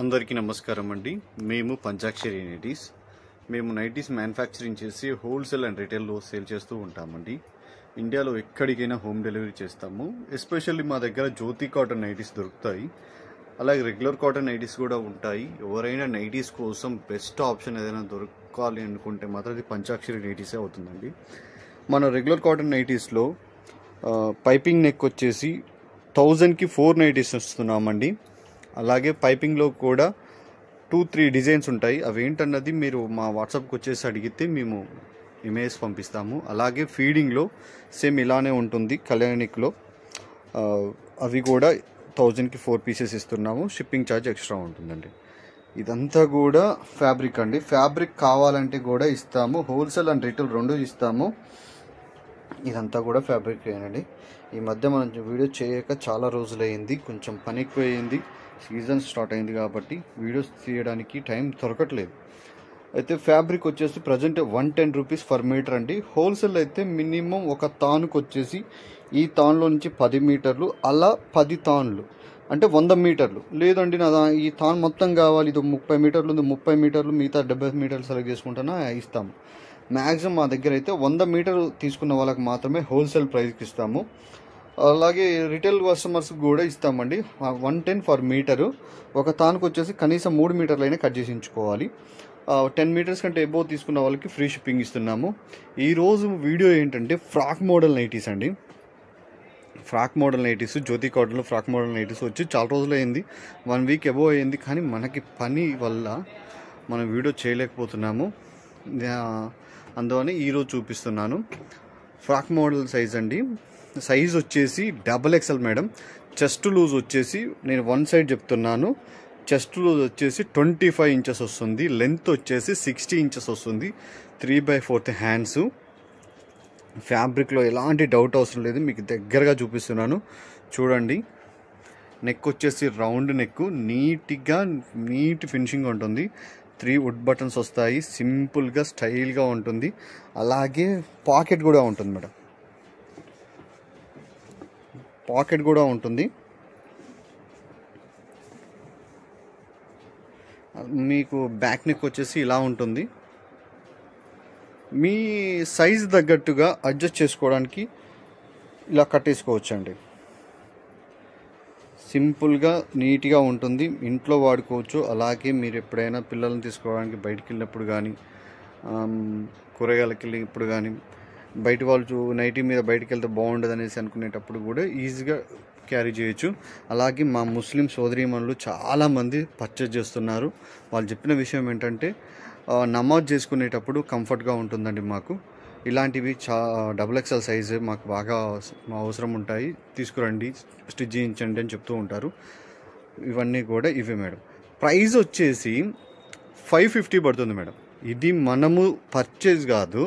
అందరికీ నమస్కారం అండి. మేము పంచాక్షరి నైటీస్. మేము నైటీస్ మ్యానుఫ్యాక్చరింగ్ చేసి హోల్సేల్ అండ్ రిటైల్లో సేల్ చేస్తూ ఉంటామండి. ఇండియాలో ఎక్కడికైనా హోమ్ డెలివరీ చేస్తాము. ఎస్పెషల్లీ మా దగ్గర జ్యోతి కాటన్ నైటీస్ దొరుకుతాయి. అలాగే రెగ్యులర్ కాటన్ నైటీస్ కూడా ఉంటాయి. ఎవరైనా నైటీస్ కోసం బెస్ట్ ఆప్షన్ ఏదైనా దొరకాలి అనుకుంటే మాత్రం అది పంచాక్షరి నైటీసే అవుతుందండి. మన రెగ్యులర్ కాటన్ నైటీస్లో పైపింగ్ నెక్ వచ్చేసి 1000కి 4 నైటీస్ వస్తున్నామండి. అలాగే పైపింగ్లో కూడా 2-3 డిజైన్స్ ఉంటాయి. అవి ఏంటన్నది మీరు మా వాట్సాప్కి వచ్చేసి అడిగితే మేము ఇమేజ్ పంపిస్తాము. అలాగే ఫీడింగ్లో సేమ్ ఇలానే ఉంటుంది. కళ్యాణిక్లో అవి కూడా 1000కి 4 పీసెస్ ఇస్తున్నాము. షిప్పింగ్ ఛార్జ్ ఎక్స్ట్రా ఉంటుందండి. ఇదంతా కూడా ఫ్యాబ్రిక్ అండి. ఫ్యాబ్రిక్ కావాలంటే కూడా ఇస్తాము. హోల్సేల్ అండ్ రిటైల్ రెండు ఇస్తాము. ఇదంతా కూడా ఫ్యాబ్రిక్ ఏనండి. ఈ మధ్య మనం వీడియో చేయక చాలా రోజులైంది. కొంచెం పని ఎక్కువైంది. సీజన్ స్టార్ట్ అయింది కాబట్టి వీడియోస్ తీయడానికి టైం దొరకట్లేదు. అయితే ఫ్యాబ్రిక్ వచ్చేసి ప్రజెంట్ 110 రూపీస్ పర్ మీటర్ అండి. హోల్సేల్ అయితే మినిమం ఒక తానుకు వచ్చేసి ఈ తాన్లో నుంచి 10 మీటర్లు, అలా 10 తాన్లు అంటే 100 మీటర్లు. లేదండి నా ఈ తాన్ మొత్తం కావాలి, ఇది 30 మీటర్లు ఉంది, 30 మీటర్లు మిగతా 70 మీటర్లు సెలెక్ట్ చేసుకుంటానా ఇస్తాము. మ్యాక్సిమం మా దగ్గర అయితే 100 మీటర్లు తీసుకున్న వాళ్ళకి మాత్రమే హోల్సేల్ ప్రైస్కి ఇస్తాము. అలాగే రిటైల్ కస్టమర్స్కి కూడా ఇస్తామండి. 110 పర్ మీటరు. ఒక తానుకు వచ్చేసి కనీసం 3 మీటర్లు అయినా కట్ చేసి ఉంచుకోవాలి. 10 మీటర్స్ కంటే ఎబోవ్ తీసుకున్న వాళ్ళకి ఫ్రీ షిప్పింగ్ ఇస్తున్నాము. ఈరోజు వీడియో ఏంటంటే ఫ్రాక్ మోడల్ నైటీస్ అండి. ఫ్రాక్ మోడల్ నైటీస్, జ్యోతి కాటన్లో ఫ్రాక్ మోడల్ నైటీస్ వచ్చి చాలా రోజులు అయింది. 1 వీక్ ఎబోవ్ అయింది. కానీ మనకి పని వల్ల మనం వీడియో చేయలేకపోతున్నాము. అందువల్ల ఈరోజు చూపిస్తున్నాను. ఫ్రాక్ మోడల్ సైజ్ అండి. సైజ్ వచ్చేసి XXL మేడం. చెస్ట్ లూజ్ వచ్చేసి నేను 1 సైడ్ చెప్తున్నాను. చెస్ట్ లూజ్ వచ్చేసి 25 ఇంచెస్ వస్తుంది. లెంత్ వచ్చేసి 60 ఇంచెస్ వస్తుంది. 3/4 హ్యాండ్స్. ఫ్యాబ్రిక్లో ఎలాంటి డౌట్ అవసరం లేదు. మీకు దగ్గరగా చూపిస్తున్నాను చూడండి. నెక్ వచ్చేసి రౌండ్ నెక్, నీట్ ఫినిషింగ్ ఉంటుంది. 3 వుడ్ బటన్స్ వస్తాయి. సింపుల్గా స్టైల్గా ఉంటుంది. అలాగే పాకెట్ కూడా ఉంటుంది మేడం. పాకెట్ కూడా ఉంటుంది. మీకు బ్యాక్ నెక్ వచ్చేసి ఇలా ఉంటుంది. మీ సైజ్ తగ్గట్టుగా అడ్జస్ట్ చేసుకోవడానికి ఇలా కట్టేసుకోవచ్చండి. సింపుల్గా నీట్గా ఉంటుంది. ఇంట్లో వాడుకోవచ్చు. అలాగే మీరు ఎప్పుడైనా పిల్లల్ని తీసుకోవడానికి బయటికి వెళ్ళినప్పుడు కానీ, కూరగాయలకి వెళ్ళినప్పుడు కానీ, బయట వాళ్ళు నైటీ మీద బయటికి వెళ్తే బాగుండదు అనేసి అనుకునేటప్పుడు కూడా ఈజీగా క్యారీ చేయొచ్చు. అలాగే మా ముస్లిం సోదరీమణులు చాలామంది పర్చేజ్ చేస్తున్నారు. వాళ్ళు చెప్పిన విషయం ఏంటంటే నమాజ్ చేసుకునేటప్పుడు కంఫర్ట్గా ఉంటుందండి. మాకు ఇలాంటివి XXL సైజు మాకు బాగా అవసరం ఉంటాయి, తీసుకురండి, స్టిచ్ చేయించండి అని చెప్తూ ఉంటారు. ఇవన్నీ కూడా ఇవే మేడం. ప్రైస్ వచ్చేసి 550 పడుతుంది మేడం. ఇది మనము పర్చేజ్ కాదు,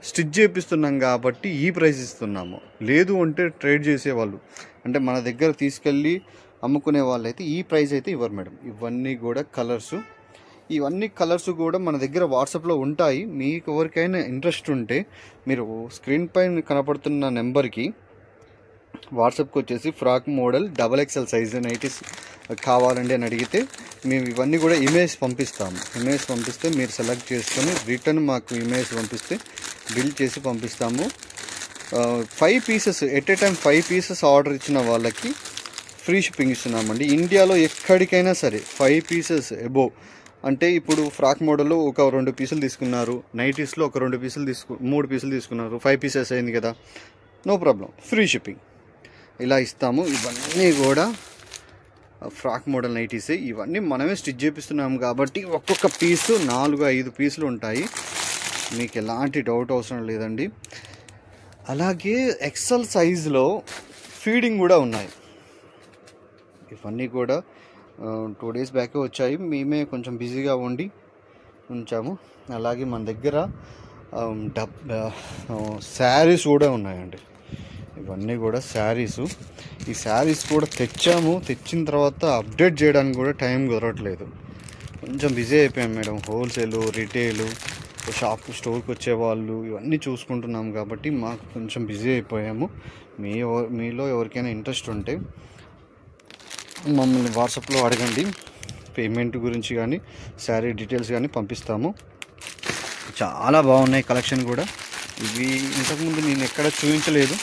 స్టిచ్ చేపిస్తున్నాం కాబట్టి ఈ ప్రైస్ ఇస్తున్నాము. లేదు అంటే ట్రేడ్ చేసేవాళ్ళు అంటే మన దగ్గర తీసుకెళ్ళి అమ్ముకునే వాళ్ళు అయితే ఈ ప్రైస్ అయితే ఇవ్వరు మేడం. ఇవన్నీ కూడా కలర్స్. ఇవన్నీ కలర్స్ కూడా మన దగ్గర వాట్సాప్లో ఉంటాయి. మీకు ఎవరికైనా ఇంట్రెస్ట్ ఉంటే మీరు స్క్రీన్ పైన కనపడుతున్న నెంబర్కి వాట్సాప్కి వచ్చేసి frock model XXL size nighties కావాలండి అని అడిగితే మేము ఇవన్నీ కూడా ఇమేజ్ పంపిస్తాము. ఇమేజ్ పంపిస్తే మీరు సెలెక్ట్ చేసుకొని రిటర్న్ మాకు ఇమేజ్ పంపిస్తే బిల్ చేసి పంపిస్తాము. 5 pieces at a time 5 pieces order ఇచ్చిన వాళ్ళకి ఫ్రీ షిప్పింగ్ ఇస్తున్నామండి. ఇండియాలో ఎక్కడికైనా సరే 5 పీసెస్ ఎబోవ్ అంటే ఇప్పుడు ఫ్రాక్ మోడల్లో ఒక 2 పీసులు తీసుకున్నారు, నైటీస్లో ఒక 3 పీసులు తీసుకున్నారు, 5 పీసెస్ అయింది కదా, నో ప్రాబ్లం, ఫ్రీ షిప్పింగ్ ఇలా ఇస్తాము. ఇవన్నీ కూడా ఫ్రాక్ మోడల్ నైటీసే. ఇవన్నీ మనమే స్టిచ్ చేపిస్తున్నాము కాబట్టి ఒక్కొక్క పీసు 4-5 పీసులు ఉంటాయి. మీకు ఎలాంటి డౌట్ అవసరం లేదండి. అలాగే XL సైజులో ఫీడింగ్ కూడా ఉన్నాయి. ఇవన్నీ కూడా 2 డేస్ బ్యాకే వచ్చాయి. మేమే కొంచెం బిజీగా ఉంచాము. అలాగే మన దగ్గర శారీస్ కూడా ఉన్నాయండి. ఇవన్నీ కూడా శారీసు. ఈ శారీస్ కూడా తెచ్చిన తర్వాత అప్డేట్ చేయడానికి కూడా టైం కుదరట్లేదు. కొంచెం బిజీ అయిపోయాం మేడం. హోల్సేలు, రిటైలు, స్టోర్కి వచ్చేవాళ్ళు ఇవన్నీ చూసుకుంటున్నాం కాబట్టి మాకు కొంచెం బిజీ అయిపోయాము. మీలో ఎవరికైనా ఇంట్రెస్ట్ ఉంటే మమ్మల్ని వాట్సాప్లో అడగండి. పేమెంట్ గురించి కానీ శారీ డీటెయిల్స్ కానీ పంపిస్తాము. చాలా బాగున్నాయి కలెక్షన్ కూడా. ఇవి ఇంతకుముందు నేను ఎక్కడ చూపించలేదు,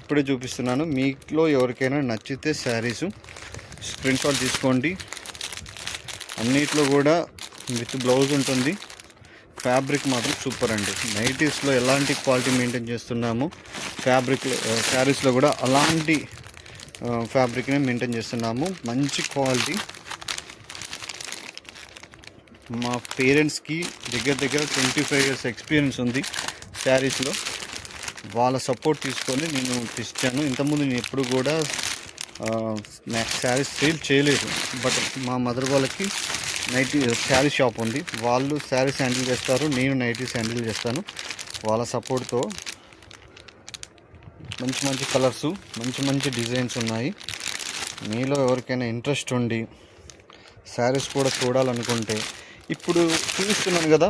ఇప్పుడే చూపిస్తున్నాను. మీలో ఎవరికైనా నచ్చితే శారీస్ స్క్రీన్ షాట్ తీసుకోండి. అన్నిట్లో కూడా విత్ బ్లౌజ్ ఉంటుంది. ఫ్యాబ్రిక్ మాత్రం సూపర్ అండి. నైటీస్లో ఎలాంటి క్వాలిటీ మెయింటైన్ చేస్తున్నాము, శారీస్లో కూడా అలాంటి ఫ్యాబ్రిక్నే మెయింటైన్ చేస్తున్నాము. మంచి క్వాలిటీ. మా పేరెంట్స్కి దగ్గర 25 years ఎక్స్పీరియన్స్ ఉంది శారీస్లో. వాళ్ళ సపోర్ట్ తీసుకొని నేను తెచ్చాను. ఇంతకుముందు నేను ఎప్పుడు కూడా శారీస్ సేల్ చేయలేదు. బట్ మా మదర్ వాళ్ళకి శారీ షాప్ ఉంది. వాళ్ళు శారీస్ హ్యాండిల్ చేస్తారు, నేను నైటీస్ హ్యాండిల్ చేస్తాను. వాళ్ళ సపోర్ట్తో మంచి కలర్స్, మంచి డిజైన్స్ ఉన్నాయి. మీలో ఎవరికైనా ఇంట్రెస్ట్ ఉండి శారీస్ కూడా చూడాలనుకుంటే, ఇప్పుడు చూపిస్తున్నాను కదా,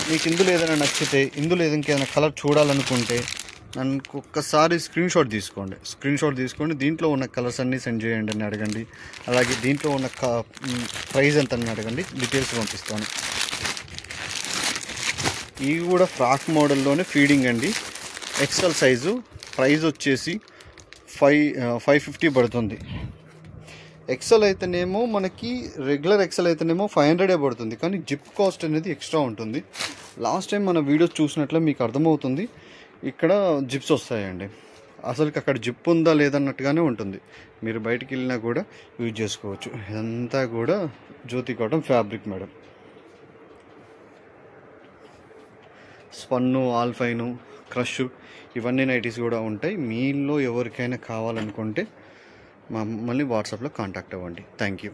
మీకు ఇందులో ఏదైనా నచ్చితే, ఇందులో ఇంకేదైనా కలర్ చూడాలనుకుంటే నన్ను ఒక్కసారి స్క్రీన్ షాట్ తీసుకోండి. దీంట్లో ఉన్న కలర్స్ అన్నీ సెండ్ చేయండి అని అడగండి. అలాగే దీంట్లో ఉన్న ప్రైస్ ఎంత అని అడగండి, డీటెయిల్స్ పంపిస్తాను. ఇవి కూడా ఫ్రాక్ మోడల్లోనే ఫీడింగ్ అండి. XL size. ప్రైస్ వచ్చేసి 550 పడుతుంది. ఎక్సెల్ అయితేనేమో మనకి రెగ్యులర్ ఎక్సెల్ అయితేనేమో 500 పడుతుంది, కానీ జిప్ కాస్ట్ అనేది ఎక్స్ట్రా ఉంటుంది. లాస్ట్ టైం మన వీడియో చూసినట్లే మీకు అర్థమవుతుంది. ఇక్కడ జిప్స్ వస్తాయండి. అసలుకి అక్కడ జిప్ ఉందా లేదన్నట్టుగానే ఉంటుంది. మీరు బయటికి వెళ్ళినా కూడా యూజ్ చేసుకోవచ్చు. ఇదంతా కూడా జ్యోతి కాటన్ ఫ్యాబ్రిక్ మేడం. స్పన్ను, ఆల్ఫైను, క్రష్ ఇవన్నీ నైటీస్ కూడా ఉంటాయి. మీలో ఎవరికైనా కావాలనుకుంటే మమ్మల్ని వాట్సాప్లో కాంటాక్ట్ అవ్వండి. Thank you.